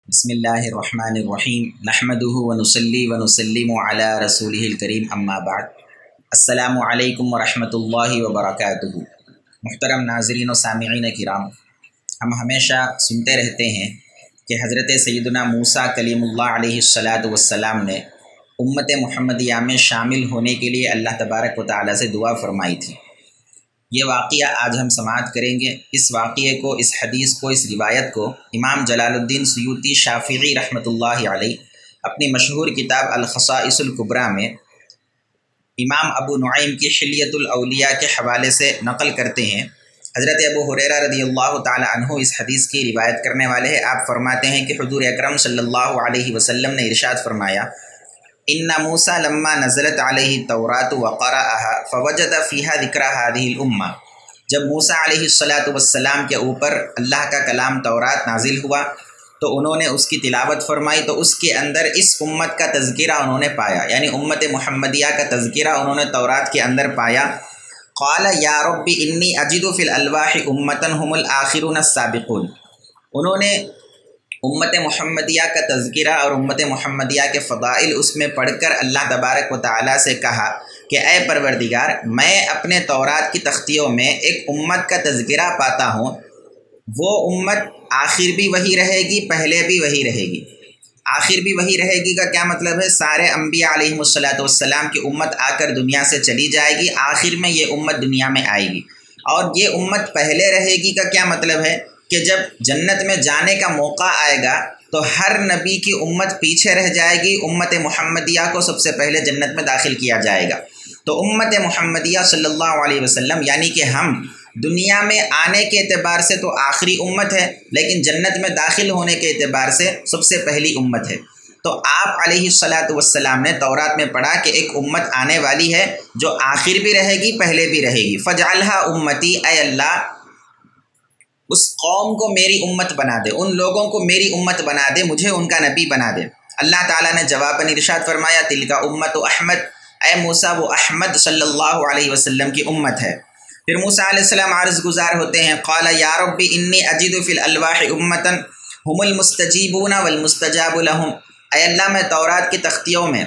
بسم اللہ الرحمن الرحیم نحمده ونصلی ونسلم علی رسولہ الکریم اما بعد السلام علیکم ورحمۃ اللہ وبرکاتہ۔ محترم ناظرین و سامعین کرام، ہم ہمیشہ سنتے رہتے ہیں کہ حضرت سیدنا موسیٰ کلیم اللہ علیہ السلام نے امت محمدیہ میں شامل ہونے کے لیے اللہ تبارک و تعالی سے دعا فرمائی تھی۔ یہ واقعہ آج ہم سماعت کریں گے۔ اس واقعے کو، اس حدیث کو، اس روایت کو امام جلال الدین سیوطی شافعی رحمۃ اللہ علیہ اپنی مشہور کتاب الخصائص الکبریٰ میں امام ابو نعیم کی حلیۃ الاولیاء کے حوالے سے نقل کرتے ہیں۔ حضرت ابو ہریرہ رضی اللہ تعالی عنہ اس حدیث کی روایت کرنے والے ہیں۔ آپ فرماتے ہیں کہ حضور اکرم صلی اللہ علیہ وسلم نے ارشاد فرمایا، ان موسیٰ لما نزلت علیہ التوراۃ وقرأها فوجد فیہا ذکر هذه الامہ۔ جب موسیٰ علیہ السلام کے اوپر اللہ کا کلام تورات نازل ہوا تو انہوں نے اس کی تلاوت فرمائی، تو اس کے اندر اس امت کا تذکرہ انہوں نے پایا، یعنی امت محمدیہ کا تذکرہ انہوں نے تورات کے اندر پایا۔ قال یا رب انی اجد فی الالواح امتا هم الآخرون السابقون۔ انہوں نے امت محمدیہ کا تذکرہ اور امت محمدیہ کے فضائل اس میں پڑھ کر اللہ تبارک و تعالیٰ سے کہا کہ اے پروردگار، میں اپنے تورات کی تختیوں میں ایک امت کا تذکرہ پاتا ہوں، وہ امت آخر بھی وہی رہے گی، پہلے بھی وہی رہے گی۔ آخر بھی وہی رہے گی کا کیا مطلب ہے؟ سارے انبیاء علیہ السلام کی امت آ کر دنیا سے چلی جائے گی، آخر میں یہ امت دنیا میں آئے گی۔ اور یہ امت پہلے رہے گی کا کیا مطلب ہے کہ جب جنت میں جانے کا موقع آئے گا تو ہر نبی کی امت پیچھے رہ جائے گی، امت محمدیہ کو سب سے پہلے جنت میں داخل کیا جائے گا۔ تو امت محمدیہ صلی اللہ علیہ وسلم یعنی کہ ہم دنیا میں آنے کے اعتبار سے تو آخری امت ہے، لیکن جنت میں داخل ہونے کے اعتبار سے سب سے پہلی امت ہے۔ تو آپ علیہ السلام نے تورات میں پڑھا کہ ایک امت آنے والی ہے جو آخر بھی رہے گی، پہلے بھی رہے گی۔ فجعلھا امتی، اے اللہ اس قوم کو میری امت بنا دے، ان لوگوں کو میری امت بنا دے، مجھے ان کا نبی بنا دے۔ اللہ تعالیٰ نے جواباً ارشاد فرمایا، تلک امت احمد، اے موسیٰ وہ احمد صلی اللہ علیہ وسلم کی امت ہے۔ پھر موسیٰ علیہ السلام عرض گزار ہوتے ہیں، قال یا رب انی اجد فی الالواح امتا هم المستجیبون والمستجاب لهم۔ اے اللہ میں تورات کی تختیوں میں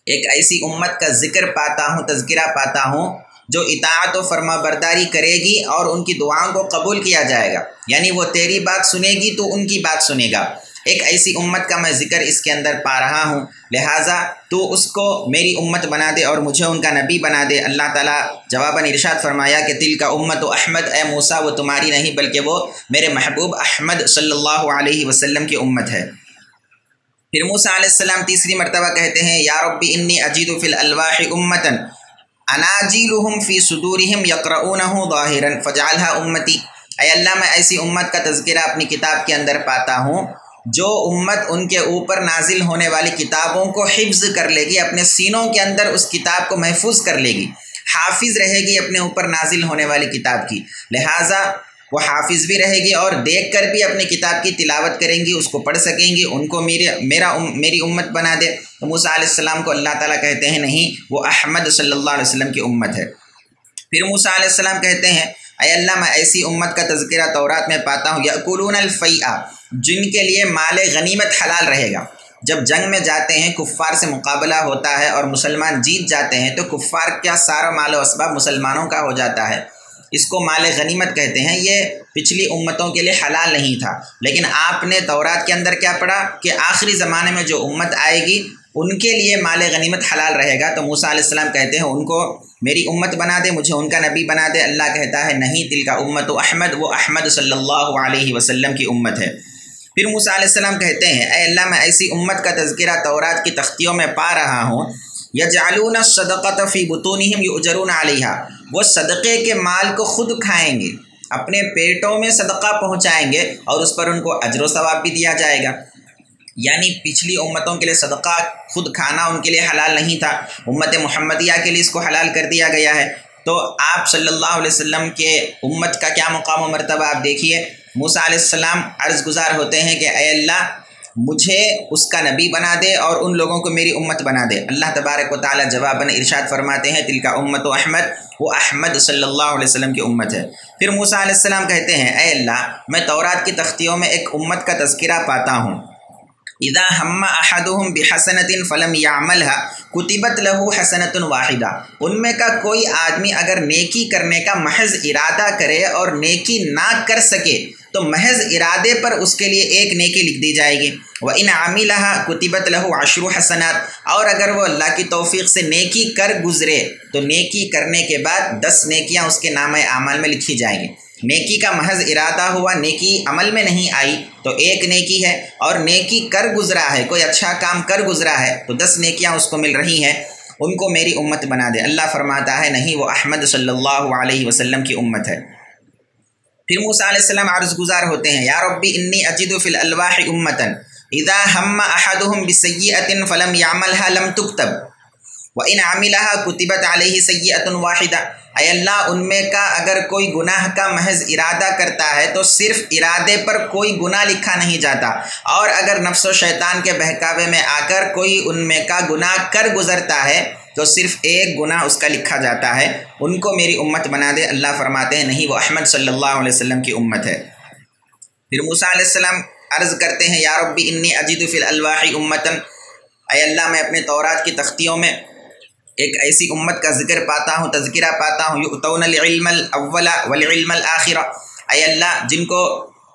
ایک ایسی امت کا ذکر پاتا ہوں، تذکرہ پاتا ہوں جو اطاعت و فرما برداری کرے گی اور ان کی دعاؤں کو قبول کیا جائے گا، یعنی وہ تیری بات سنے گی تو ان کی بات سنے گا۔ ایک ایسی امت کا میں ذکر اس کے اندر پا رہا ہوں، لہٰذا تو اس کو میری امت بنا دے اور مجھے ان کا نبی بنا دے۔ اللہ تعالیٰ جواباً ارشاد فرمایا کہ تلک امت احمد، اے موسیٰ وہ تمہاری نہیں بلکہ وہ میرے محبوب احمد صلی اللہ علیہ وسلم کی امت ہے۔ پھر موسیٰ علیہ السلام تیسری مرتبہ کہتے ہیں، یا رب انی اجد فی الالواح امتا اناجیلہم فی صدورہم یقرؤونہ ظاہرا فجعلھا امتی۔ اے اللہ میں ایسی امت کا تذکرہ اپنی کتاب کے اندر پاتا ہوں جو امت ان کے اوپر نازل ہونے والی کتابوں کو حفظ کر لے گی، اپنے سینوں کے اندر اس کتاب کو محفوظ کر لے گی، حافظ رہے گی اپنے اوپر نازل ہونے والی کتاب کی، لہٰذا وہ حافظ بھی رہے گی اور دیکھ کر بھی اپنی کتاب کی تلاوت کریں گی، اس کو پڑھ سکیں گی، ان کو میری امت بنا دے۔ تو موسیٰ علیہ السلام کو اللہ تعالیٰ کہتے ہیں نہیں، وہ احمد صلی اللہ علیہ وسلم کی امت ہے۔ پھر موسیٰ علیہ السلام کہتے ہیں، اے اللہ میں ایسی امت کا تذکرہ تورات میں پاتا ہوں، یأکلون الفیء، جن کے لیے مال غنیمت حلال رہے گا۔ جب جنگ میں جاتے ہیں، کفار سے مقابلہ ہوتا ہے اور مسلمان جیت جاتے ہیں تو کفار کا سارا مال و اسباب مسلمانوں کا ہو جاتا ہے، اس کو مال غنیمت کہتے ہیں۔ یہ پچھلی امتوں کے لیے حلال نہیں تھا، لیکن آپ نے تورات کے اندر کیا پڑھا کہ آخری زمانے میں جو امت آئے گی ان کے لیے مال غنیمت حلال رہے گا۔ تو موسیٰ علیہ السلام کہتے ہیں ان کو میری امت بنا دے، مجھے ان کا نبی بنا دے۔ اللہ کہتا ہے نہیں، تلک امت احمد، وہ احمد صلی اللہ علیہ وسلم کی امت ہے۔ پھر موسیٰ علیہ السلام کہتے ہیں، اے اللہ میں ایسی امت کا تذکرہ تورات کی تختیوں میں پا رہا ہوں، یجعلون الصدقۃ فی بطونہم یؤجرون علیہا، وہ صدقے کے مال کو خود کھائیں گے، اپنے پیٹوں میں صدقہ پہنچائیں گے اور اس پر ان کو اجر و ثواب بھی دیا جائے گا۔ یعنی پچھلی امتوں کے لیے صدقہ خود کھانا ان کے لیے حلال نہیں تھا، امت محمدیہ کے لیے اس کو حلال کر دیا گیا ہے۔ تو آپ صلی اللہ علیہ وسلم کے امت کا کیا مقام و مرتبہ آپ دیکھیے۔ موسیٰ علیہ السلام عرض گزار ہوتے ہیں کہ اے اللہ مجھے اس کا نبی بنا دے اور ان لوگوں کو میری امت بنا دے۔ اللہ تبارک و تعالیٰ جواباً ارشاد فرماتے ہیں، تلک امت احمد، وہ احمد صلی اللہ علیہ وسلم کی امت ہے۔ پھر موسیٰ علیہ السلام کہتے ہیں، اے اللہ میں تورات کی تختیوں میں ایک امت کا تذکرہ پاتا ہوں اذا ہم احدهم بحسنۃ فلم يعملها کتبت له حسنۃ واحدہ، ان میں کا کوئی آدمی اگر نیکی کرنے کا محض ارادہ کرے اور نیکی نہ کر سکے تو محض ارادے پر اس کے لیے ایک نیکی لکھ دی جائے گی۔ وَإِنْ عَمِلَهَا كُتِبَتْ لَهُ 10 حسنات، اور اگر وہ اللہ کی توفیق سے نیکی کر گزرے تو نیکی کرنے کے بعد 10 نیکیاں اس کے نامہ اعمال میں لکھی جائیں گی۔ نیکی کا محض ارادہ ہوا، نیکی عمل میں نہیں آئی تو ایک نیکی ہے، اور نیکی کر گزرا ہے، کوئی اچھا کام کر گزرا ہے تو 10 نیکیاں اس کو مل رہی ہیں، ان کو میری امت بنا دے۔ اللہ فرماتا ہے نہیں، وہ احمد صلی اللہ علیہ وسلم کی امت ہے۔ پھر موسیٰ علیہ السلام عرض گزار ہوتے ہیں، یا ربی انی اجد فی الالواح امتا اذا ہم احدهم بسیئۃ فلم یعملها لم تکتب وَإِنْ عَمِلَهَا كُتِبَتْ عَلَيْهِ سَيِّئَةٌ وَاحِدَةٌ، اے اللہ ان میں کا اگر کوئی گناہ کا محض ارادہ کرتا ہے تو صرف ارادے پر کوئی گناہ لکھا نہیں جاتا، اور اگر نفس و شیطان کے بہکاوے میں آ کر کوئی ان میں کا گناہ کر گزرتا ہے تو صرف ایک گناہ اس کا لکھا جاتا ہے، ان کو میری امت بنا دے۔ اللہ فرماتے ہیں نہیں، وہ احمد صلی اللہ علیہ وسلم کی امت ہے۔ پھر موسیٰ علیہ السلام عرض کرتے ہیں، یا ربی انی اجد فی الالواح امتا، اے اللہ میں اپنے تورات کی تختیوں میں ایک ایسی امت کا ذکر پاتا ہوں، تذکرہ پاتا ہوں، یؤتون العلم الاول والعلم الاخر، اے اللہ جن کو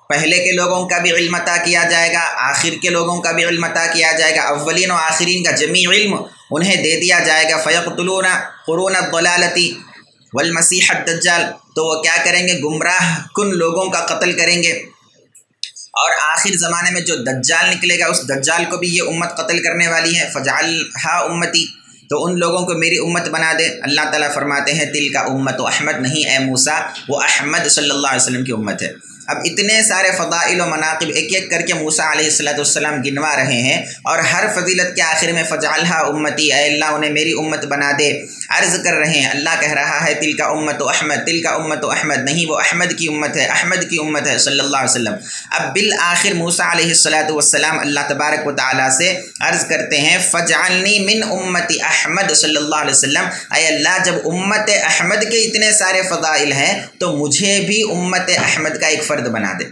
پہلے کے لوگوں کا بھی علم عطا کیا جائے گا، آخر کے لوگوں کا بھی علم عطا کیا جائے گا، اولین و آخرین کا جمیع علم انہیں دے دیا جائے گا۔ فیقتلون قرون الضلالۃ والمسیح الدجال، تو وہ کیا کریں گے؟ گمراہ کن لوگوں کا قتل کریں گے، اور آخر زمانے میں جو دجال نکلے گا اس دجال کو بھی یہ امت قتل کرنے والی ہے۔ فجعلھا امتی، تو ان لوگوں کو میری امت بنا دے۔ اللہ تعالیٰ فرماتے ہیں تل کا امت و احمد، نہیں اے موسیٰ، وہ احمد صلی اللہ علیہ وسلم کی امت ہے۔ اب اتنے سارے فضائل و مناقب ایک ایک کر کے موسیٰ علیہ السلام گنوا رہے ہیں، اور ہر فضیلت کے آخر میں فجعلھا امتی، اے اللہ انہیں میری امت بنا دے، عرض کر رہے ہیں۔ اللہ کہہ رہا ہے تل کا امت و احمد، تل کا امت و احمد، نہیں وہ احمد کی امت ہے، احمد کی امت ہے صلی اللہ علیہ وسلم۔ اب بالآخر موسیٰ علیہ السلام اللہ تبارک و تعالیٰ سے عرض کرتے ہیں فجعلنی من امتی احمد صلی اللہ علیہ وسلم، اے اللہ جب امت احمد کے اتنے سارے فضائل ہیں تو مجھے بھی امت احمد کا ایک فرد بنا دے،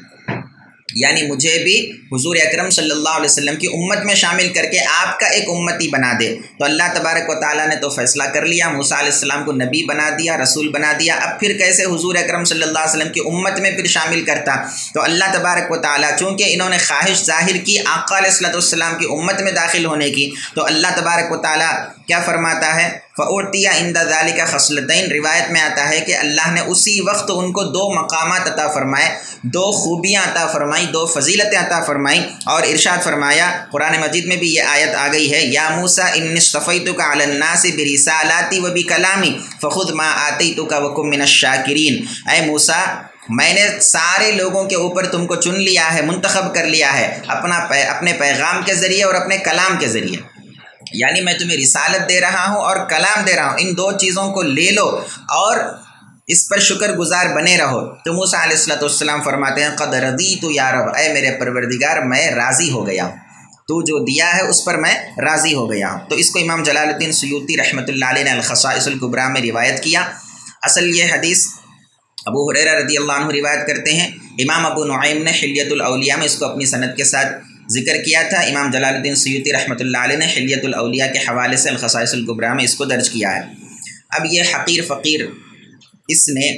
یعنی مجھے بھی حضور اکرم صلی اللہ علیہ وسلم کی امت میں شامل کر کے آپ کا ایک امتی بنا دے۔ تو اللہ تبارک و تعالیٰ نے تو فیصلہ کر لیا، موسیٰ علیہ السلام کو نبی بنا دیا، رسول بنا دیا، اب پھر کیسے حضور اکرم صلی اللہ علیہ وسلم کی امت میں پھر شامل کرتا؟ تو اللہ تبارک و تعالیٰ چونکہ انہوں نے خواہش ظاہر کی آقا علیہ السلام کی امت میں داخل ہونے کی، تو اللہ تبارک و تعالیٰ کیا فرماتا ہے؟ فَأُعْطِيَ عِنْدَ ذَلِكَ خَصْلَتَيْن، روایت میں آتا ہے کہ اللہ نے اسی وقت ان کو 2 مقامات عطا فرمائے، 2 خوبیاں عطا فرمائیں، 2 فضیلتیں عطا فرمائیں، اور ارشاد فرمایا، قرآن مجید میں بھی یہ آیت آ گئی ہے، یا موسیٰ انی اصطفیتک علی الناس برسالاتی و بکلامی فخذ ما آتیتک وکن من الشاکرین، اے موسیٰ میں نے سارے لوگوں کے اوپر تم کو چن لیا ہے، منتخب کر لیا ہے اپنے پیغام کے ذریعے اور اپنے کلام کے ذریعے، یعنی میں تمہیں رسالت دے رہا ہوں اور کلام دے رہا ہوں، ان 2 چیزوں کو لے لو اور اس پر شکر گزار بنے رہو۔ تو موسیٰ علیہ السلام فرماتے ہیں قد رضیت یا رب، اے میرے پروردگار میں راضی ہو گیا ہوں، تو جو دیا ہے اس پر میں راضی ہو گیا ہوں۔ تو اس کو امام جلال الدین سیوطی رحمۃ اللہ علیہ نے الخصائص الکبریٰ میں روایت کیا۔ اصل یہ حدیث ابو ہریرہ رضی اللہ عنہ روایت کرتے ہیں، امام ابو نعیم نے حلیۃ الاولیاء میں اس کو اپنی سند کے ساتھ ذکر کیا تھا، امام جلال الدین سیوطی رحمۃ اللہ علیہ نے حلیۃ الاولیاء کے حوالے سے الخصائص الکبریٰ میں اس کو درج کیا ہے۔ اب یہ حقیر فقیر اس نے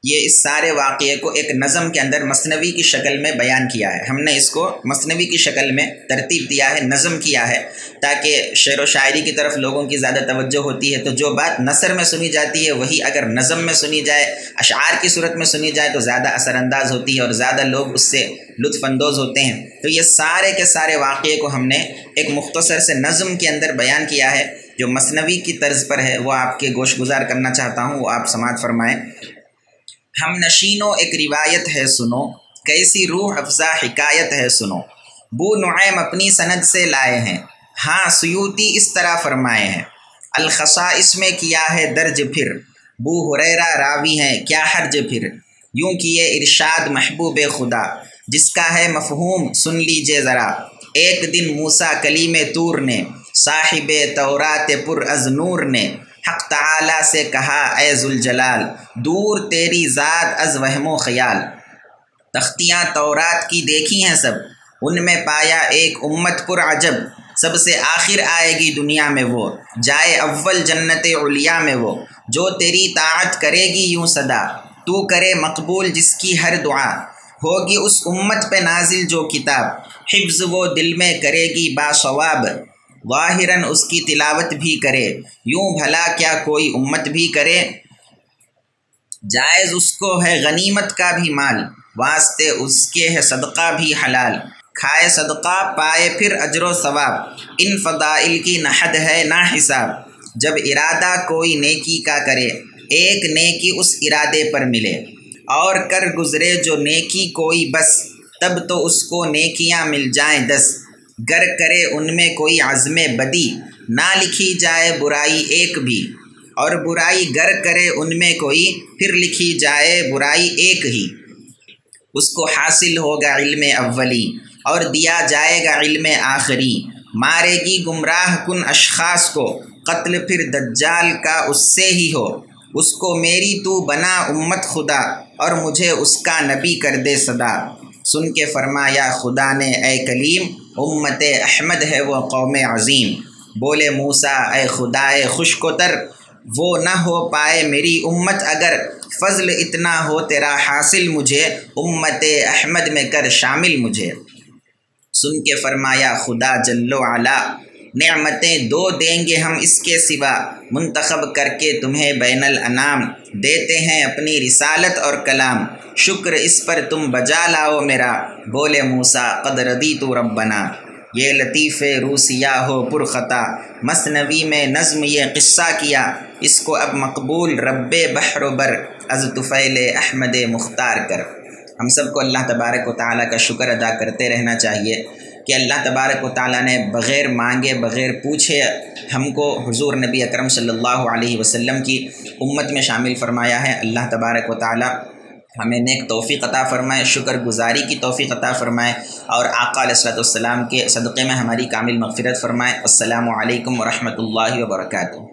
اس سارے واقعے کو ایک نظم کے اندر مثنوی کی شکل میں بیان کیا ہے، ہم نے اس کو مثنوی کی شکل میں ترتیب دیا ہے، نظم کیا ہے، تاکہ شعر و شاعری کی طرف لوگوں کی زیادہ توجہ ہوتی ہے، تو جو بات نثر میں سنی جاتی ہے وہی اگر نظم میں سنی جائے، اشعار کی صورت میں سنی جائے تو زیادہ اثر انداز ہوتی ہے اور زیادہ لوگ اس سے لطف اندوز ہوتے ہیں۔ تو یہ سارے کے سارے واقعے کو ہم نے ایک مختصر سے نظم کے اندر بیان کیا ہے، جو مثنوی کی طرز پر ہے، وہ آپ کے گوش گزار کرنا چاہتا ہوں، وہ آپ سماعت فرمائیں۔ ہم نشینوں ایک روایت ہے سنو، کیسی روح افزا حکایت ہے سنو، بو نعیم اپنی سند سے لائے ہیں، ہاں سیوطی اس طرح فرمائے ہیں، الخصائص میں کیا ہے درج پھر، بو ہریرہ راوی ہیں کیا حرج پھر، یوں کیے ارشاد محبوب خدا، جس کا ہے مفہوم سن لیجے ذرا، ایک دن موسیٰ کلیم طور نے، صاحب تورات پر از نور نے، حق تعالی سے کہا اے ذوالجلال، دور تیری ذات از وہم و خیال، تختیاں تورات کی دیکھی ہیں سب، ان میں پایا ایک امت پر عجب، سب سے آخر آئے گی دنیا میں وہ، جائے اول جنت علیا میں وہ، جو تیری طاعت کرے گی یوں صدا، تو کرے مقبول جس کی ہر دعا، ہوگی اس امت پہ نازل جو کتاب، حفظ وہ دل میں کرے گی باثواب، ظاہراً اس کی تلاوت بھی کرے، یوں بھلا کیا کوئی امت بھی کرے، جائز اس کو ہے غنیمت کا بھی مال، واسطے اس کے ہے صدقہ بھی حلال، کھائے صدقہ پائے پھر اجر و ثواب، ان فضائل کی نہ حد ہے نہ حساب، جب ارادہ کوئی نیکی کا کرے، ایک نیکی اس ارادے پر ملے، اور کر گزرے جو نیکی کوئی بس، تب تو اس کو نیکیاں مل جائیں 10، گر کرے ان میں کوئی عزم بدی، نہ لکھی جائے برائی ایک بھی، اور برائی گر کرے ان میں کوئی، پھر لکھی جائے برائی ایک ہی، اس کو حاصل ہوگا علم اولی، اور دیا جائے گا علم آخری، مارے گی گمراہ کن اشخاص کو، قتل پھر دجال کا اس سے ہی ہو، اس کو میری تو بنا امت خدا، اور مجھے اس کا نبی کر دے صدا، سن کے فرمایا خدا نے اے کلیم، امت احمد ہے وہ قوم عظیم، بولے موسیٰ اے خدائے خشک و تر، وہ نہ ہو پائے میری امت اگر، فضل اتنا ہو تیرا حاصل مجھے، امت احمد میں کر شامل مجھے، سن کے فرمایا خدا جل و علا، نعمتیں دو دیں گے ہم اس کے سوا، منتخب کر کے تمہیں بین الانام، دیتے ہیں اپنی رسالت اور کلام، شکر اس پر تم بجا لاؤ میرا، بولے موسیٰ قد رضیت ربنا، یہ لطیف روسیہ ہو پرخطا، مثنوی میں نظم یہ قصہ کیا، اس کو اب مقبول رب بحر و بر، از طفیل احمد مختار کر۔ ہم سب کو اللہ تبارک و تعالیٰ کا شکر ادا کرتے رہنا چاہیے کہ اللہ تبارک و تعالیٰ نے بغیر مانگے بغیر پوچھے ہم کو حضور نبی اکرم صلی اللہ علیہ وسلم کی امت میں شامل فرمایا ہے۔ اللہ تبارک و تعالیٰ ہمیں نیک توفیق عطا فرمائے، شکر گزاری کی توفیق عطا فرمائے، اور آقا علیہ السلام کے صدقے میں ہماری کامل مغفرت فرمائے۔ السلام علیکم ورحمۃ اللہ وبرکاتہ۔